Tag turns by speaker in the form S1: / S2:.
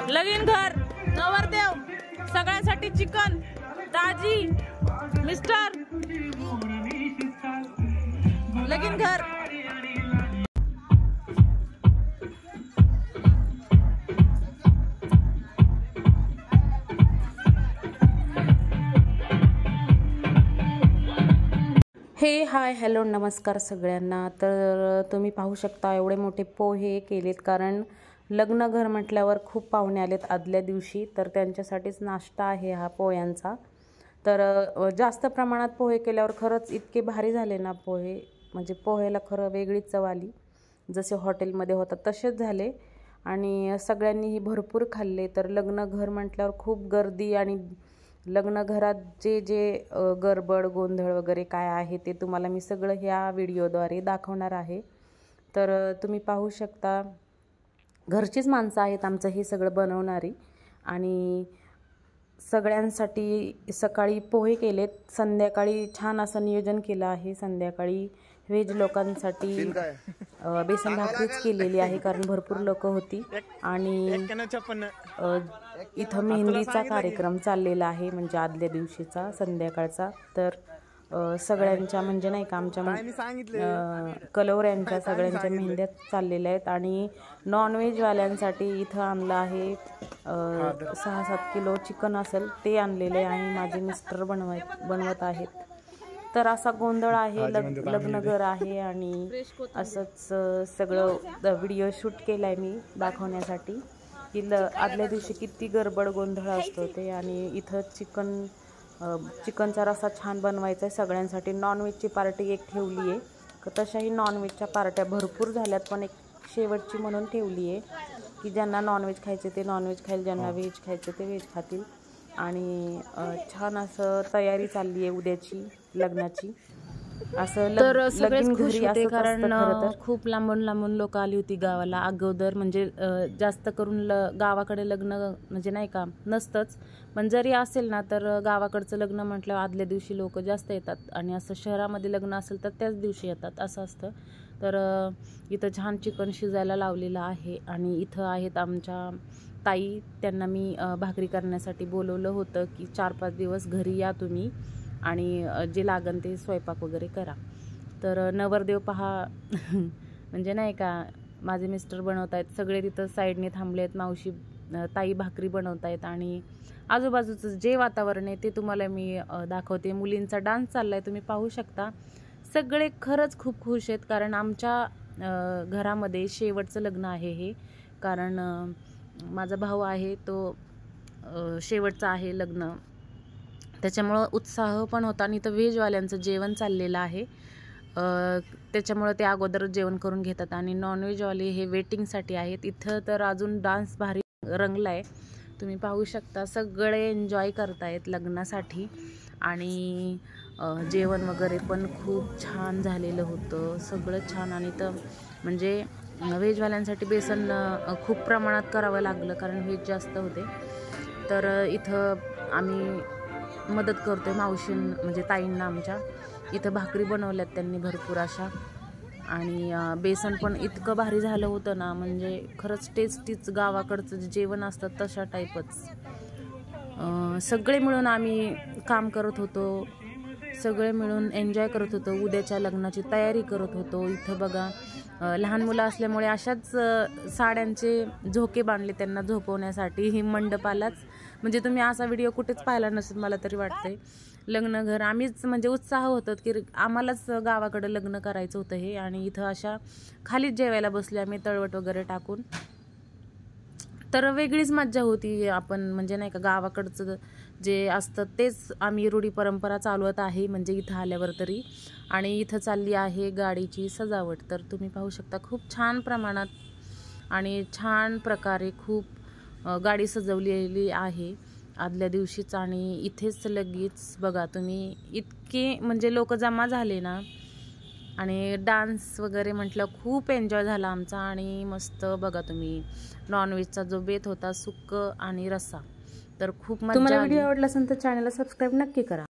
S1: लगीन घर नवरदेव सगळ्यांसाठी चिकन ताजी मिस्टर लगीन घर। हे हाय हॅलो नमस्कार सगळ्यांना। तर तुम्ही पाहू शकता एवढे मोठे पोहे केलेत, कारण लग्न घर म्हटल्यावर खूप पाहुणे आलेत आदल्या दिवशी, तर त्यांच्यासाठीच नाश्ता आहे हा पोह्यांचा। तर जास्त प्रमाणात पोहे केल्यावर खरंच इतके भारी झाले ना पोहे, म्हणजे पोह्याला खरं वेगळीच चव आली, जसे हॉटेलमध्ये होतात तसेच झाले आणि सगळ्यांनीही भरपूर खाल्ले। तर लग्न घर म्हटल्यावर खूप गर्दी आणि लग्न घरात जे जे गडबड गोंधळ वगैरे काय आहे ते तुम्हाला मी सगळं ह्या व्हिडिओद्वारे दाखवणार आहे। तर तुम्ही पाहू शकता घरचीच माणसं आहेत आमचं हे सगळं बनवणारी, आणि सगळ्यांसाठी सकाळी पोहे केलेत, संध्याकाळी छान असं नियोजन केलं आहे। संध्याकाळी व्हेज लोकांसाठी बेसन भाकरीच केलेली आहे, कारण भरपूर लोक होती आणि इथं मेहंदीचा कार्यक्रम चाललेला आहे, म्हणजे आदल्या दिवशीचा संध्याकाळचा। तर सगळ्यांच्या म्हणजे नाही का आमच्या कलवऱ्यांच्या सगळ्यांच्या मेहंद्या चाललेल्या आहेत। आणि नॉनव्हेजवाल्यांसाठी इथं आणलं आहे 6-7 किलो चिकन असेल ते आणलेले आणि माझे मिस्टर बनवत आहेत। तर असा गोंधळ आहे, लग्न घर आहे आणि असंच सगळं व्हिडिओ शूट केलाय मी दाखवण्यासाठी की आदल्या दिवशी किती गडबड गोंधळ असतो ते। आणि इथं चिकनचा रस्सा छान बनवायचा आहे सगळ्यांसाठी। नॉनव्हेजची पार्टी एक ठेवली आहे, तशाही नॉनव्हेजच्या पार्ट्या भरपूर झाल्यात, पण एक शेवटची म्हणून ठेवली आहे की ज्यांना नॉनव्हेज खायचे ते नॉनव्हेज खाईल, ज्यांना व्हेज खायचे ते व्हेज खातील। आणि छान असं तयारी चालली आहे उद्याची लग्नाची। असं
S2: तर सगळेच खुश होते, कारण खूप लांबून लांबून लोक आली होती गावाला अगोदर। म्हणजे जास्त करून गावाकडे लग्न म्हणजे नाही का नसतंच, पण जरी असेल ना तर गावाकडचं लग्न म्हटल्यावर आदल्या दिवशी लोक जास्त येतात, आणि असं शहरामध्ये लग्न असेल तर त्याच दिवशी येतात असं असतं। तर इथं छान चिकन शिजायला लावलेलं आहे, आणि इथं आहेत आमच्या ताई, त्यांना मी भाकरी करण्यासाठी बोलवलं होतं की 4-5 दिवस घरी या तुम्ही आणि जे लागन ते स्वयंपाक वगैरे करा। तर नवरदेव पहा म्हणजे नाही का माझे मिस्टर बनवत आहेत, सगळे तिथं साईडने थांबले आहेत, मावशी ताई भाकरी बनवत आहेत, आणि आजूबाजूचं जे वातावरण आहे ते तुम्हाला मी दाखवते। मुलींचा डान्स चाललाय तुम्ही पाहू शकता, सगळे खरंच खूप खुश आहेत, कारण आमच्या घरामध्ये शेवटचं लग्न आहे हे, कारण माझा भाऊ आहे तो शेवटचा आहे लग्न, त्याच्यामुळं उत्साह पण होता। आणि इथं व्हेजवाल्यांचं जेवण चाललेलं आहे, त्याच्यामुळं ते अगोदरच जेवण करून घेतात, आणि नॉनव्हेजवाले हे वेटिंगसाठी आहेत। इथं तर अजून डान्स भारी रंगला आहे, तुम्ही पाहू शकता सगळे एन्जॉय करतायत लग्नासाठी। आणि जेवण वगैरे पण खूप छान झालेलं होतं, सगळं छान। आणि तर म्हणजे व्हेजवाल्यांसाठी बेसन खूप प्रमाणात करावं लागलं, कारण व्हेज जास्त होते। तर इथं आम्ही मदत करतोय मावशी म्हणजे ताईंना आमच्या, इथं भाकरी बनवल्यात त्यांनी भरपूर अशा, आणि बेसन पण इतकं भारी झालं होतं ना, म्हणजे खरंच टेस्टीच गावाकडचं जेवण असतं तशा टाईपच। सगळे मिळून आम्ही काम करत होतो, सगळे मिळून एन्जॉय करत होतो, उद्याच्या लग्नाची तयारी करत होतो। इथं बघा लहान मुलं असल्यामुळे अशाच साड्यांचे झोके बांधले त्यांना झोपवण्यासाठी ही मंडपालाच, म्हणजे तुम्ही असा व्हिडिओ कुठेच पाहिला नसेल मला तरी वाटतंय। लग्न घर आम्हीच म्हणजे उत्साह होतो की आम्हालाच गावाकडे लग्न करायचं होतं हे, आणि इथं अशा खालीच जेवायला बसले आम्ही तळवट वगैरे टाकून। तर वेगळीच मज्जा होती, आपण म्हणजे नाही का गावाकडचं जे असतं तेच आम्ही रूढी परंपरा चालवत आहे, म्हणजे इथं आल्यावर तरी। आणि इथं चालली आहे गाडीची सजावट, तर तुम्ही पाहू शकता खूप छान प्रमाणात आणि छान प्रकारे खूप गाडी सजवलेली आहे आदल्या दिवशीच। आणि इथेच लगेच बघा तुम्ही इतके म्हणजे लोक जमा झाले ना, आणि डान्स वगैरे म्हटलं खूप एन्जॉय झाला आमचा। आणि मस्त बघा तुम्ही नॉनव्हेजचा जो बेत होता, सुक्क आणि रस्सा, तर खूप मजा आली।
S1: तुम्हाला व्हिडिओ आवडला असेल तर चॅनलला सबस्क्राईब नक्की करा।